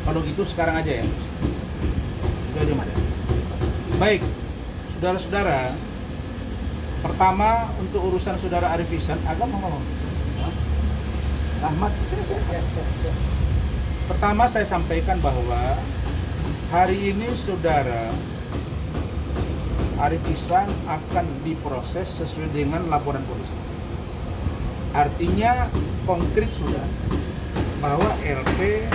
Kalau gitu sekarang aja ya. Itu aja Mas. Baik, saudara-saudara. Pertama untuk urusan saudara Arif Ihsan, agak mau ngomong. Rahmat. Pertama saya sampaikan bahwa hari ini saudara Arif Ihsan akan diproses sesuai dengan laporan polisi. Artinya konkret sudah bahwa LP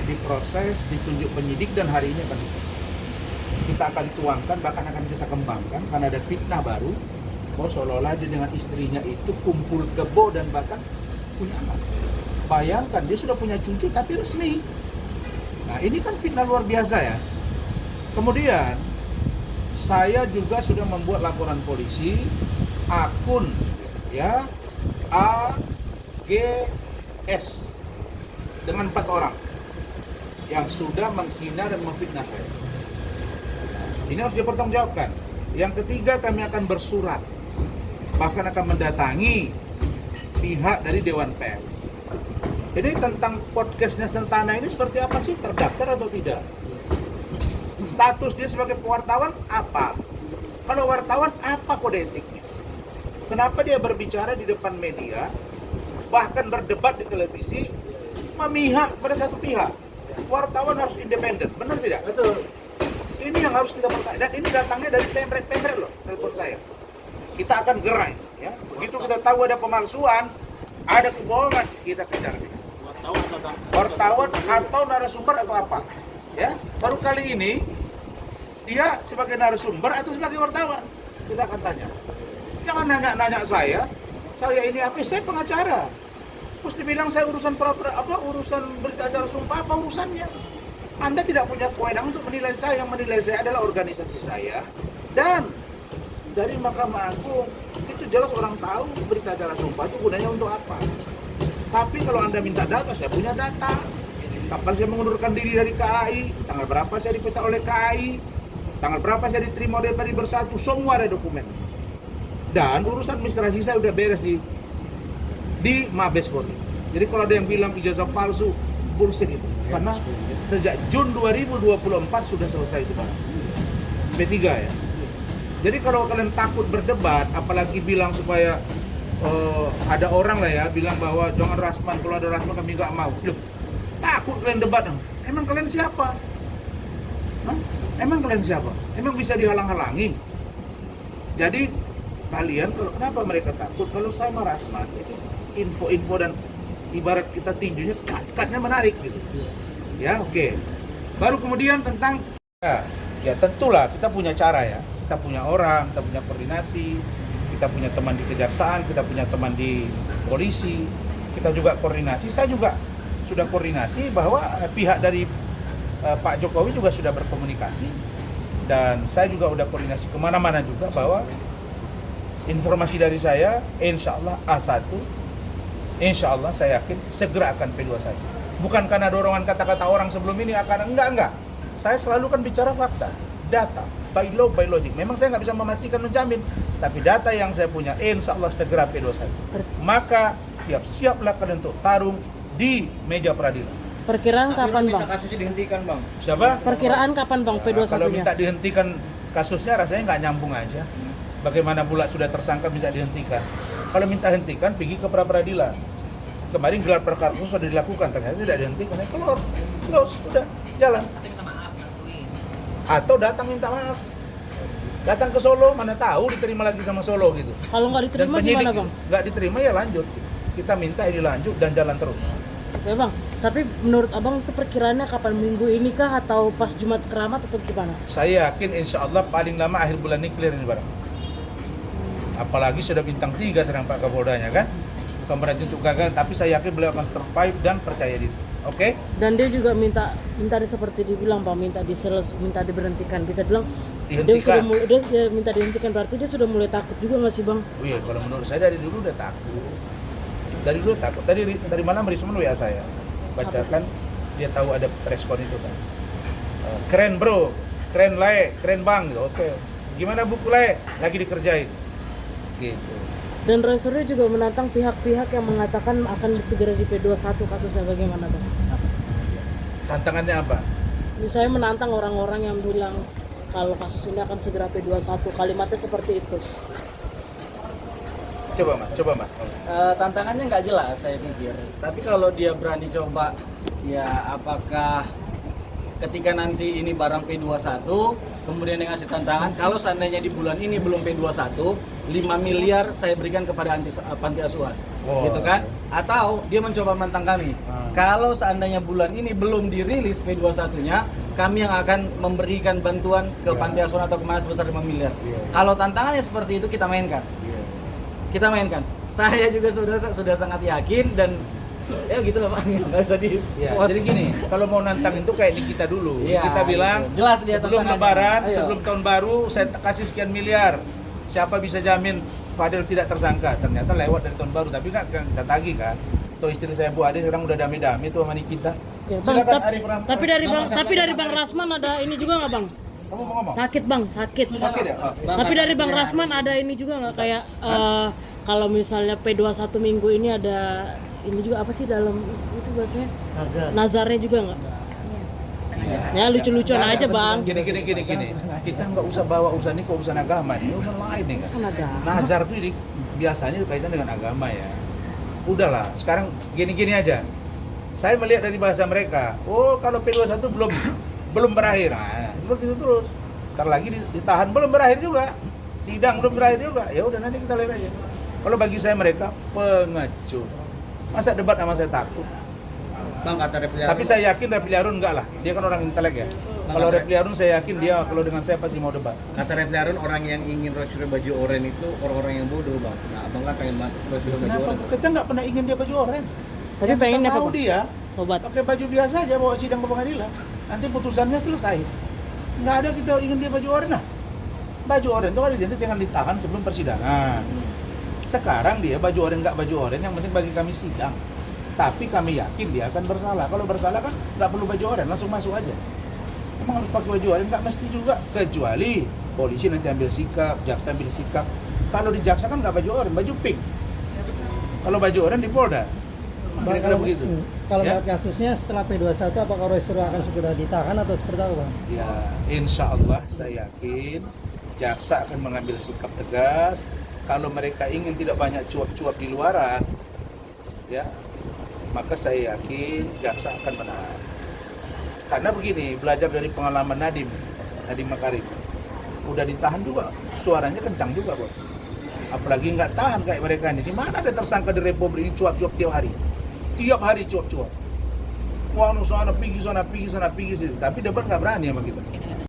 diproses, ditunjuk penyidik dan hari ini akan kita akan tuangkan, bahkan akan kita kembangkan karena ada fitnah baru bahwa seolah-olah dia dengan istrinya itu kumpul kebo dan bahkan punya anak. Bayangkan dia sudah punya cucu tapi resmi. Nah ini kan fitnah luar biasa ya. Kemudian saya juga sudah membuat laporan polisi akun ya AGS dengan 4 orang yang sudah menghina dan memfitnah saya. Ini harus dipertanggungjawabkan. Yang ketiga, kami akan bersurat, bahkan akan mendatangi pihak dari Dewan Pers. Jadi tentang podcastnya Sentana ini seperti apa sih? Terdaftar atau tidak? Status dia sebagai wartawan apa? Kalau wartawan apa kode etiknya? Kenapa dia berbicara di depan media, bahkan berdebat di televisi, memihak pada satu pihak? Wartawan harus independen, benar tidak? Betul. Ini yang harus kita pertanyakan. Dan ini datangnya dari pemret loh, telepon saya. Kita akan gerai, ya. Begitu kita tahu ada pemalsuan, ada kebohongan, kita kejar dia. Wartawan atau narasumber atau apa? Ya, baru kali ini dia sebagai narasumber atau sebagai wartawan. Kita akan tanya. Jangan nanya saya ini apa? Saya pengacara. Terus dibilang saya urusan urusan berita acara sumpah apa urusannya? Anda tidak punya kewenangan untuk menilai saya. Yang menilai saya adalah organisasi saya dan dari Mahkamah Agung. Itu jelas orang tahu berita acara sumpah itu gunanya untuk apa. Tapi kalau Anda minta data, saya punya data. Kapan saya mengundurkan diri dari KAI, tanggal berapa saya dipecat oleh KAI, tanggal berapa saya diterima oleh Padi Bersatu, semua ada dokumen. Dan urusan administrasi saya udah beres di Mabes Polri. Jadi kalau ada yang bilang ijazah palsu, bullshit itu. Karena sejak Juni 2024 sudah selesai itu Pak. P3 ya. Jadi kalau kalian takut berdebat, apalagi bilang supaya ada orang lah ya bilang bahwa jangan Rasman, kalau ada Rasman kami nggak mau. Loh, takut kalian debat dong. Emang kalian siapa? Hah? Emang kalian siapa? Emang bisa dihalang-halangi? Jadi kalian kenapa mereka takut? Kalau sama Rasman itu info-info dan ibarat kita tinjunya cut-cutnya menarik gitu. Ya oke. Baru kemudian tentang ya tentulah kita punya cara ya. Kita punya orang, kita punya koordinasi, kita punya teman di kejaksaan, kita punya teman di polisi, kita juga koordinasi. Saya juga sudah koordinasi bahwa pihak dari Pak Jokowi juga sudah berkomunikasi dan saya juga udah koordinasi kemana-mana juga bahwa informasi dari saya insya Allah A1 insya Allah saya yakin segera akan P21. Bukan karena dorongan kata-kata orang sebelum ini akan enggak. Saya selalu kan bicara fakta, data, by law, by logic. Memang saya nggak bisa memastikan menjamin, tapi data yang saya punya insya Allah segera P21. Maka siap-siaplah kalian untuk tarung di meja peradilan. Perkiraan kapan Bang? Kasusnya dihentikan Bang. Siapa? Perkiraan kapan Bang P21-nya? Kalau minta dihentikan kasusnya rasanya nggak nyambung aja. Bagaimana pula sudah tersangka minta dihentikan? Kalau minta hentikan pergi ke pra-peradilan. Kemarin gelar perkara sudah dilakukan, ternyata tidak dihentikan. Ya keluar, close, sudah jalan. Atau datang minta maaf. Datang ke Solo, mana tahu diterima lagi sama Solo gitu. Kalau nggak diterima gimana Bang? Nggak diterima ya lanjut. Kita minta ini lanjut dan jalan terus. Oke Bang, tapi menurut Abang itu perkiraannya kapan, minggu ini kah atau pas Jumat Keramat atau gimana? Saya yakin insya Allah paling lama akhir bulan ini clear ini barang. Apalagi sudah bintang 3 serang Pak Kapoldanya kan. Bukan berarti untuk gagal, tapi saya yakin beliau akan survive dan percaya diri. Oke? Dan dia juga minta seperti dibilang Bang, minta diberhentikan. Bisa bilang Dihentikan. dia minta dihentikan, berarti dia sudah mulai takut juga nggak sih Bang? Wih, kalau menurut saya dari dulu udah takut. Dari dulu takut. Tadi malam Risman WA saya. Bacakan, dia tahu ada respon itu kan. Keren bro, keren Le, keren Bang. Oke. Gimana buku Le? Lagi dikerjain. Gitu. Dan Roy Suryo juga menantang pihak-pihak yang mengatakan akan segera di P21 kasusnya, bagaimana Bang? Tantangannya apa? Misalnya menantang orang-orang yang bilang kalau kasus ini akan segera P21, kalimatnya seperti itu. Coba mas. Tantangannya nggak jelas saya pikir. Tapi kalau dia berani coba, ya apakah ketika nanti ini barang P21, kemudian dia ngasih tantangan, kalau seandainya di bulan ini belum P21, 5 miliar saya berikan kepada panti asuhan. Gitu kan? Atau dia mencoba menantang kami. Kalau seandainya bulan ini belum dirilis P21-nya, kami yang akan memberikan bantuan ke panti asuhan atau kemana sebesar 5 miliar. Kalau tantangannya seperti itu kita mainkan. Kita mainkan. Saya juga sudah sangat yakin dan ya gitu lah Pak, nggak usah di Jadi gini, kalau mau nantang itu kayak di kita dulu. Ya, Kita bilang gitu. Jelas dia sebelum tantangannya. lebaran, Ayo. sebelum tahun baru saya kasih sekian miliar. Siapa bisa jamin Fadil tidak tersangka? Ternyata lewat dari tahun baru, tapi nggak kita tagih kan. Tuh istri saya Bu Ade sekarang udah damai-damai tuh sama Nikita. Ya, Bang, Silakan Arif Rahman. tapi dari Bang Rasman ada ini juga nggak Bang? Kamu mau ngomong? Sakit Bang, sakit. Sakit ya? Oh. Tapi dari Bang Rasman ada ini juga nggak kayak kalau misalnya P21 minggu ini ada ini juga apa sih dalam itu bahasanya? Nazarnya juga nggak? Ya lucu-lucuan Nah, aja Bang. Gini. Kita nggak usah bawa urusan ini ke urusan agama, ini urusan lain ya kan. Kan agama. Nazar tuh biasanya kaitan dengan agama ya. Udahlah, sekarang gini aja. Saya melihat dari bahasa mereka, oh kalau P21 belum berakhir, nah, begitu terus. Ntar lagi ditahan belum berakhir juga, sidang belum berakhir juga. Ya udah nanti kita lihat aja. Kalau bagi saya mereka pengecut. Masa debat sama saya takut. Bang, kata Refli Harun. Tapi saya yakin Refli Harun enggak lah. Dia kan orang intelek ya. Kalau Refli Harun saya yakin dia kalau dengan saya pasti mau debat. Kata Refli Harun, orang yang ingin Rosyul baju oranye itu orang-orang yang bodoh, Bang. Nah, Abang kan pengen banget Rosyul baju Kenapa? oranye. Kita nggak pernah ingin dia baju oranye. Tapi pengennya apa Tahu Bang? dia Obat. pakai baju biasa aja bawa sidang ke pengadilan. Nanti putusannya selesai. Nggak ada kita ingin dia baju oranye. Nah, baju oranye itu kan identik dengan ditahan sebelum persidangan. Sekarang dia baju oranye nggak baju oranye, yang penting bagi kami sidang. Tapi kami yakin dia akan bersalah. Kalau bersalah kan nggak perlu baju oranye, langsung masuk aja. Emang harus pakai baju oranye? Nggak mesti juga. Kecuali polisi nanti ambil sikap, jaksa ambil sikap. Kalau di jaksa kan nggak baju oranye, baju pink. Kalau baju oranye di Polda. Bang, Kira-kira begitu. Kalau Ya? melihat kasusnya setelah P21 apakah Roy Suryo akan segera ditahan atau seperti apa Bang? Ya, insya Allah saya yakin jaksa akan mengambil sikap tegas. Kalau mereka ingin tidak banyak cuap-cuap di luaran, ya, maka saya yakin jaksa akan menahan. Karena begini, belajar dari pengalaman Nadiem Makarim, udah ditahan juga, suaranya kencang juga, Bos. Apalagi nggak tahan kayak mereka ini. Di mana ada tersangka di Republik ini cuap-cuap tiap hari cuap-cuap. Wah, sana pergi sini. Tapi debat nggak berani sama kita.